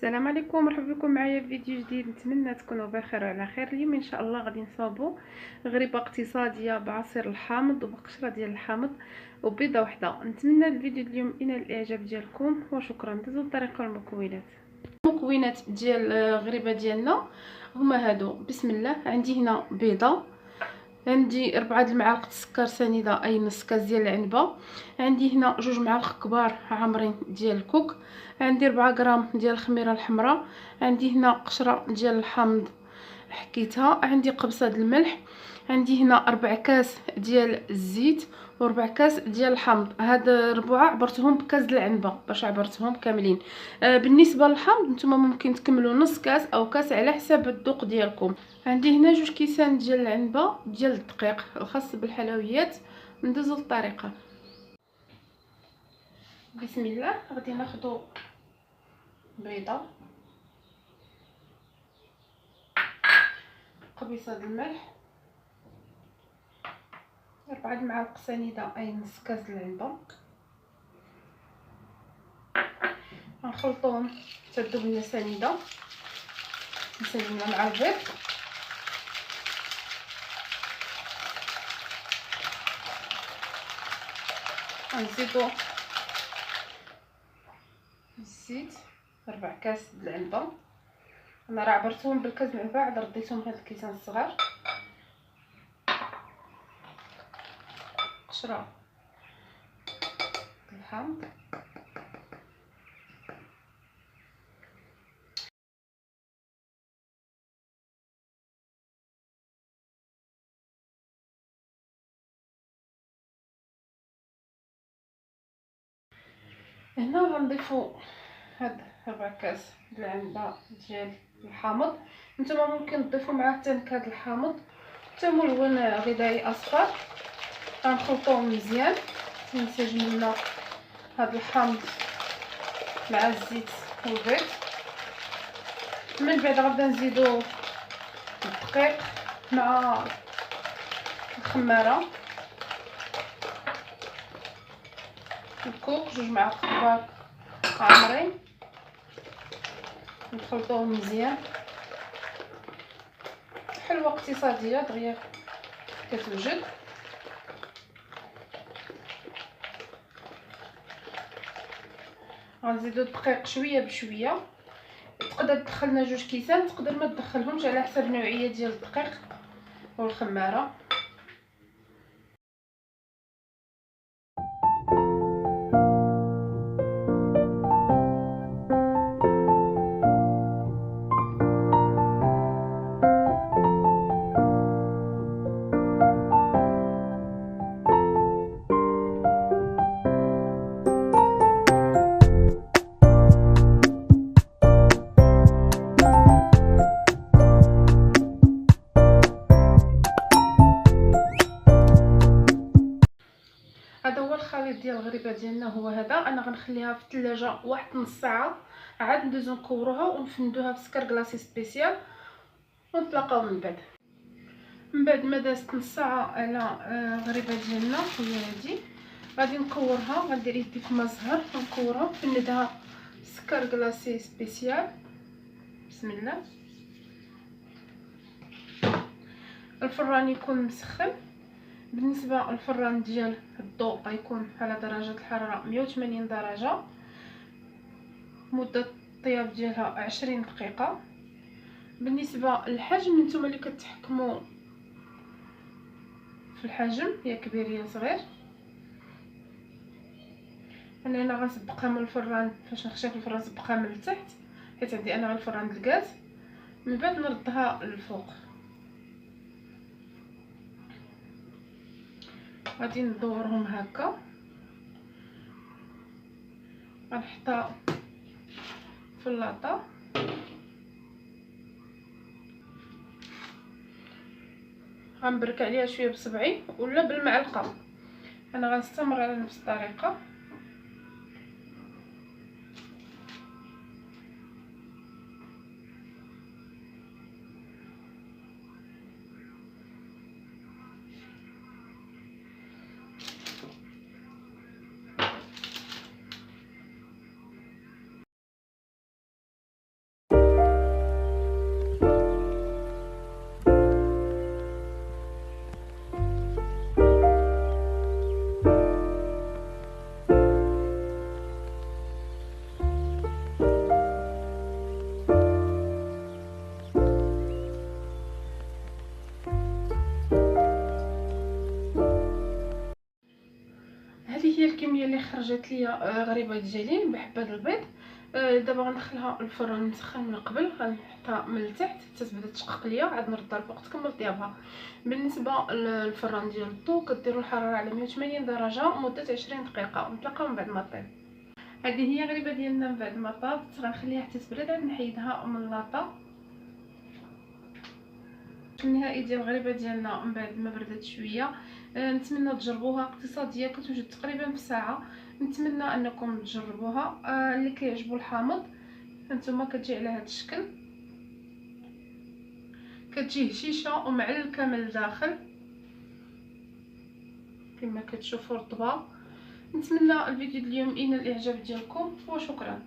السلام عليكم، مرحبا بكم معايا في فيديو جديد. نتمنى تكونوا بخير وعلى خير. اليوم ان شاء الله غادي نصاوبوا غريبه اقتصاديه بعصير الحامض وبقشره ديال الحامض وبيضه وحده. نتمنى الفيديو اليوم ينال الاعجاب ديالكم وشكرا. ندوزو للطريقه والمكونات. المكونات ديال الغريبه ديالنا هما هادو. بسم الله. عندي هنا بيضه، عندي 4 المعالق السكر سنيده اي نص كاس ديال العنبه، عندي هنا 2 معالق كبار عامرين ديال الكوك، عندي 4 غرام ديال الخميره الحمراء، عندي هنا قشره ديال الحامض حكيتها، عندي قبصه د الملح، عندي هنا 4 كاس ديال الزيت و4 كاس ديال الحامض. هاد 4 عبرتهم بكاس د العنبه باش عبرتهم كاملين. بالنسبه للحامض نتوما ممكن تكملوا نص كاس او كاس على حساب الذوق ديالكم. عندي هنا 2 كيسان ديال العنبه ديال الدقيق الخاص بالحلويات. ندوزو للطريقه. بسم الله. غادي ناخذ بيضه، قبيصه د الملح، 4 المعالق سنيده اي نص كاس د العنبه، غنخلطوهم حتى تذوب سنيده، نساليوها مع البيض. غنزيدو الزيت 4 كاس د العنبه. انا راه عبرتهم بالكاس د العنبه، عاد رديتهم هاد الكيسان الصغار. قشره الحامض، هنا غنضيفو هاد 4 كاس د العنبه ديال الحامض. نتوما ممكن تضيفوا معاه حتى نكهه الحامض حتى ملون غذائي اصفر. غنخلطوهم مزيان ينسجم لنا هاد الحامض مع الزيت والبيض. من بعد غنبدا نزيدو الدقيق مع الخماره، الكوك 2 معالق كبار عامرين، نخلطوهم مزيان. حلوه اقتصاديه دغيا كتوجد. غنزيدو الدقيق شويه بشويه. تقدر تدخلنا 2 كيسان، تقدر ما تدخلهمش على حسب النوعيه ديال الدقيق والخماره. هذا هو الخليط ديال الغريبه ديالنا، هو هذا. انا غنخليها في الثلاجه واحد نص ساعه، عاد ندوزو نكوروها ونفندوها في سكر كلاصي سبيسيال ونتلاقاو من بعد ما دازت نص ساعه على الغريبه ديالنا هي هذه. غادي نكورها، غندير يدي في الماء زهر ونكورها نفندها سكر كلاصي سبيسيال. بسم الله. الفران يكون مسخن. بالنسبه للفران ديال الضوء غيكون على درجه الحراره 180 درجه. مده الطياب ديالها 20 دقيقه. بالنسبه للحجم نتوما اللي كتحكموا في الحجم، يا كبير يا صغير. انا هنا غنسبقها من الفران، فاش نخشى في الفران نسبقها من التحت حيت عندي انا الفران د الغاز، من بعد نردها للفوق. غادي ندورهم هكا، غنحطها في اللاطه، غنبرك عليها شويه بصبعي ولا بالمعلقه. انا غنستمر على نفس الطريقه. اللي خرجت ليا غريبه ديالي بحبه البيض. دابا غندخلها الفران مسخن من قبل، غنحطها من التحت حتى تبدا تشقق ليا، عاد نردها الفوق تكمل طيابها. بالنسبه للفران ديال الضو كديروا الحراره على 180 درجه مده 20 دقيقه، ونتلاقاو من بعد ما طيب. هذه هي غريبه ديالنا من بعد ما طابت، غنخليها حتى تبرد عاد نحيدها من لاطا. النهائي ديال الغريبه ديالنا من بعد ما بردت شويه. نتمنى تجربوها، اقتصاديه كتوجد تقريبا في ساعه. نتمنى انكم تجربوها. اللي كيعجبو الحامض هانتوما كتجي على هذا الشكل، كتجي هشيشه ومعلكه من الداخل كما كتشوفوا رطبه. نتمنى الفيديو اليوم ينال الاعجاب ديالكم وشكرا.